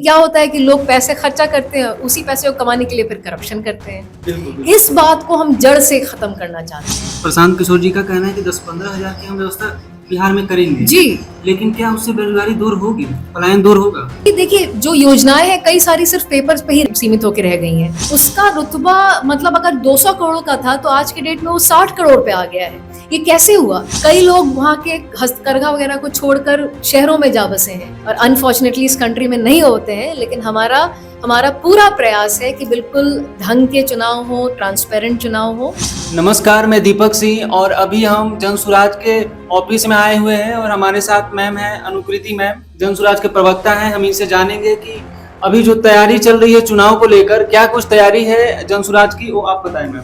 क्या होता है कि लोग पैसे खर्चा करते हैं, उसी पैसे को कमाने के लिए फिर करप्शन करते हैं। इस बात को हम जड़ से खत्म करना चाहते हैं। प्रशांत किशोर जी का कहना है कि 10-15 हजार की हम व्यवस्था बिहार में करेंगे जी, लेकिन क्या उससे बेरोजगारी दूर होगी, पलायन दूर होगा? देखिए जो योजनाएं हैं कई सारी सिर्फ पेपर्स पे ही सीमित होकर रह गई हैं। उसका रुतबा मतलब अगर 200 करोड़ का था तो आज के डेट में वो 60 करोड़ पे आ गया है। ये कैसे हुआ? कई लोग वहाँ के हस्तकरघा वगैरह को छोड़कर शहरों में जा बसे हैं और अनफॉर्चुनेटली इस कंट्री में नहीं होते हैं। लेकिन हमारा पूरा प्रयास है कि बिल्कुल ढंग के चुनाव हो, ट्रांसपेरेंट चुनाव हो। नमस्कार, मैं दीपक सिंह और अभी हम जनसुराज के ऑफिस में आए हुए हैं और हमारे साथ मैम है अनुकृति मैम, जनसुराज के प्रवक्ता हैं। हम इनसे जानेंगे कि अभी जो तैयारी चल रही है चुनाव को लेकर, क्या कुछ तैयारी है जनसुराज की, वो आप बताएं मैम।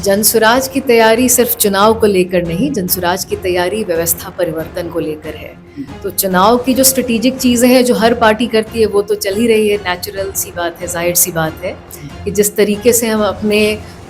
जनसुराज की तैयारी सिर्फ चुनाव को लेकर नहीं, जनसुराज की तैयारी व्यवस्था परिवर्तन को लेकर है। तो चुनाव की जो स्ट्रेटेजिक चीज़ें हैं जो हर पार्टी करती है वो तो चल ही रही है, नेचुरल सी बात है, जाहिर सी बात है कि जिस तरीके से हम अपने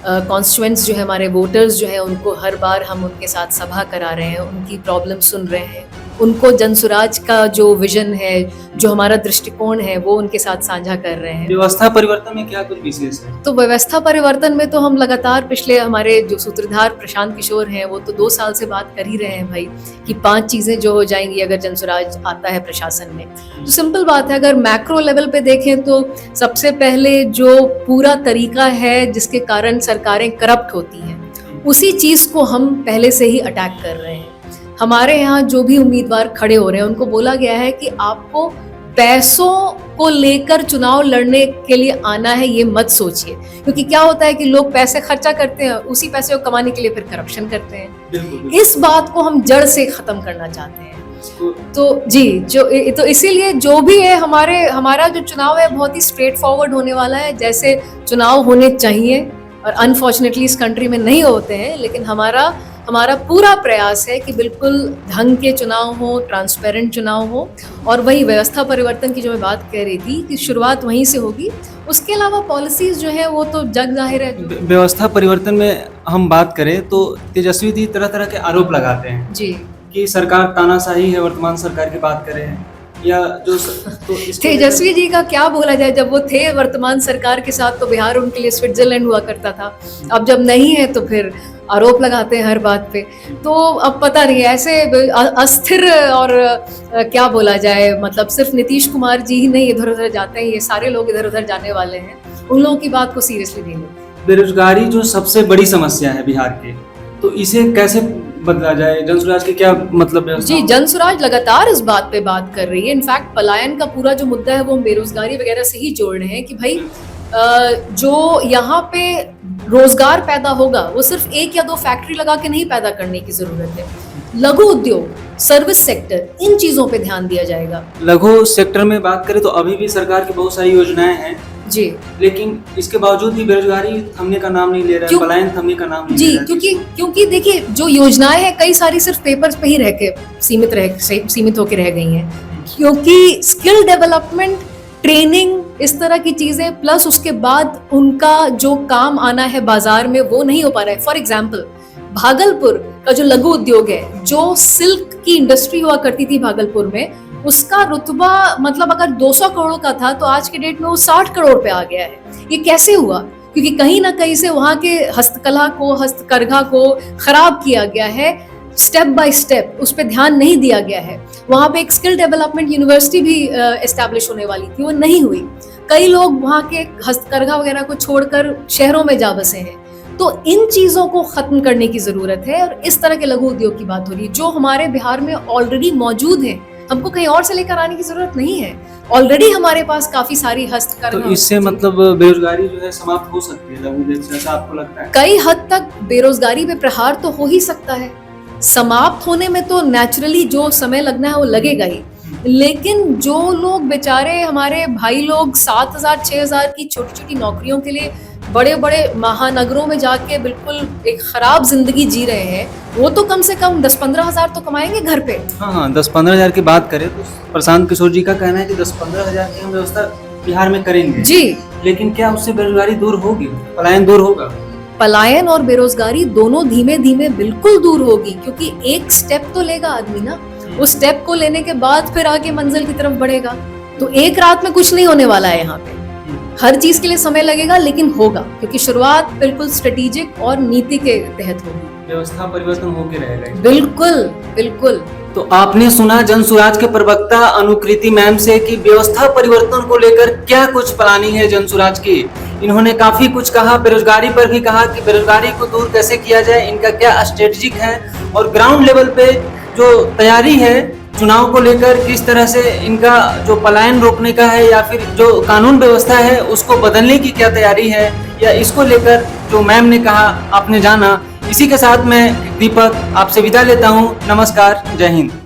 कॉन्स्टिट्यूएंट्स जो है, हमारे वोटर्स जो हैं, उनको हर बार हम उनके साथ सभा करा रहे हैं, उनकी प्रॉब्लम सुन रहे हैं, उनको जनसुराज का जो विजन है, जो हमारा दृष्टिकोण है, वो उनके साथ साझा कर रहे हैं। व्यवस्था परिवर्तन में क्या कुछ विशेष है? तो व्यवस्था परिवर्तन में तो हम लगातार पिछले हमारे जो सूत्रधार प्रशांत किशोर हैं वो तो 2 साल से बात कर ही रहे हैं भाई कि 5 चीजें जो हो जाएंगी अगर जनसुराज आता है प्रशासन में। तो सिंपल बात है, अगर मैक्रो लेवल पे देखें तो सबसे पहले जो पूरा तरीका है जिसके कारण सरकारें करप्ट होती हैं, उसी चीज को हम पहले से ही अटैक कर रहे हैं। हमारे यहाँ जो भी उम्मीदवार खड़े हो रहे हैं उनको बोला गया है कि आपको पैसों को लेकर चुनाव लड़ने के लिए आना है, ये मत सोचिए। क्योंकि क्या होता है कि लोग पैसे खर्चा करते हैं, उसी पैसे को कमाने के लिए फिर करप्शन करते हैं। इस बात को हम जड़ से खत्म करना चाहते हैं। तो जी, तो इसीलिए जो भी है हमारा जो चुनाव है बहुत ही स्ट्रेट फॉरवर्ड होने वाला है, जैसे चुनाव होने चाहिए और अनफॉर्चुनेटली इस कंट्री में नहीं होते हैं। लेकिन हमारा पूरा प्रयास है कि बिल्कुल ढंग के चुनाव हो, ट्रांसपेरेंट चुनाव हो। और वही व्यवस्था परिवर्तन की जो मैं बात कह रही थी कि शुरुआत वहीं से होगी। उसके अलावा पॉलिसीज जो है वो तो जग जाहिर है। व्यवस्था परिवर्तन में हम बात करें तो तेजस्वी जी तरह तरह के आरोप लगाते हैं जी कि सरकार तानाशाही है, वर्तमान सरकार की बात करें या जो तो तेजस्वी जी का क्या बोला जाए, जब वो थे वर्तमान सरकार के साथ तो बिहार उनके लिए स्विट्जरलैंड हुआ करता था। अब जब नहीं है तो फिर आरोप लगाते हैं हर बात पे। तो अब पता नहीं ऐसे अस्थिर और क्या बोला जाए, मतलब सिर्फ नीतीश कुमार जी ही नहीं इधर उधर जाते हैं, ये सारे लोग इधर उधर जाने वाले हैं। उन लोगों की बात को सीरियसली नहीं लेते। बेरोजगारी जो सबसे बड़ी समस्या है बिहार के, तो इसे कैसे बदला जाए? जनसुराज की क्या मतलब है? जी, जनसुराज लगातार इस बात पे बात कर रही है। इनफैक्ट पलायन का पूरा जो मुद्दा है वो हम बेरोजगारी वगैरह से ही जोड़ रहे हैं कि भाई जो यहाँ पे रोजगार पैदा होगा वो सिर्फ 1 या 2 फैक्ट्री लगा के नहीं पैदा करने की जरूरत है। लघु उद्योग, सर्विस सेक्टर, इन चीजों पे ध्यान दिया जाएगा। लघु सेक्टर में बात करें तो अभी भी सरकार की बहुत सारी योजनाएं हैं जी, लेकिन इसके बावजूद भी बेरोजगारी थमने का नाम नहीं ले रहा है, पलायन थमने का नाम नहीं जी ले रहा है। क्योंकि देखिए जो योजनाएं हैं कई सारी सिर्फ पेपर्स पे ही रह के सीमित होकर रह गई हैं। क्योंकि स्किल डेवलपमेंट, ट्रेनिंग, इस तरह की चीजें प्लस उसके बाद उनका जो काम आना है बाजार में वो नहीं हो पा रहा है। फॉर एग्जाम्पल भागलपुर का जो लघु उद्योग है, जो सिल्क की इंडस्ट्री हुआ करती थी भागलपुर में, उसका रुतबा मतलब अगर 200 करोड़ का था तो आज के डेट में वो 60 करोड़ पे आ गया है। ये कैसे हुआ? क्योंकि कहीं ना कहीं से वहाँ के हस्तकला को, हस्तकरघा को खराब किया गया है। स्टेप बाय स्टेप उस पर ध्यान नहीं दिया गया है। वहाँ पे एक स्किल डेवलपमेंट यूनिवर्सिटी भी एस्टैब्लिश होने वाली थी, वो नहीं हुई। कई लोग वहाँ के हस्तकरघा वगैरह को छोड़कर शहरों में जा बसे हैं। तो इन चीजों को खत्म करने की जरूरत है और इस तरह के लघु उद्योग की बात हो रही है जो हमारे बिहार में ऑलरेडी मौजूद है। हमको कहीं और से लेकर आने की जरूरत नहीं है। ऑलरेडी हमारे पास काफी सारी हस्तकरघा। तो इससे मतलब बेरोजगारी जो है समाप्त हो सकती है लघु उद्योग से, ऐसा आपको लगता है? कई हद तक बेरोजगारी पे प्रहार तो हो ही सकता है। समाप्त होने में तो नेचुरली जो समय लगना है वो लगेगा ही। लेकिन जो लोग बेचारे हमारे भाई लोग 7,000 6,000 की छोटी छोटी नौकरियों के लिए बड़े बड़े महानगरों में जाके बिल्कुल एक खराब जिंदगी जी रहे हैं, वो तो कम से कम 10-15 हजार तो कमाएंगे घर पे। हाँ, 10-15 हजार की बात करें तो प्रशांत किशोर जी का कहना है कि 10-15 हजार की हम व्यवस्था बिहार में करेंगे जी, लेकिन क्या उससे बेरोजगारी दूर होगी, पलायन दूर होगा? पलायन और बेरोजगारी दोनों धीमे धीमे बिल्कुल दूर होगी। क्योंकि एक स्टेप तो लेगा आदमी ना, उस स्टेप को लेने के बाद फिर आगे मंजिल की तरफ बढ़ेगा। तो एक रात में कुछ नहीं होने वाला है यहाँ पे, हर चीज के लिए समय लगेगा, लेकिन होगा, क्योंकि शुरुआत बिल्कुल स्ट्रेटेजिक और नीति के तहत होगी। व्यवस्था परिवर्तन होके रहेगा। बिल्कुल बिल्कुल। तो आपने सुना जनसुराज के प्रवक्ता अनुकृति मैम से कि व्यवस्था परिवर्तन को लेकर क्या कुछ प्लानिंग है जनसुराज की। इन्होंने काफी कुछ कहा, बेरोजगारी पर भी कहा कि बेरोजगारी को दूर कैसे किया जाए, इनका क्या स्ट्रेटेजिक है, और ग्राउंड लेवल पे जो तैयारी है चुनाव को लेकर, किस तरह से इनका जो पलायन रोकने का है या फिर जो कानून व्यवस्था है उसको बदलने की क्या तैयारी है, या इसको लेकर जो मैम ने कहा आपने जाना। इसी के साथ मैं दीपक आपसे विदा लेता हूँ। नमस्कार, जय हिंद।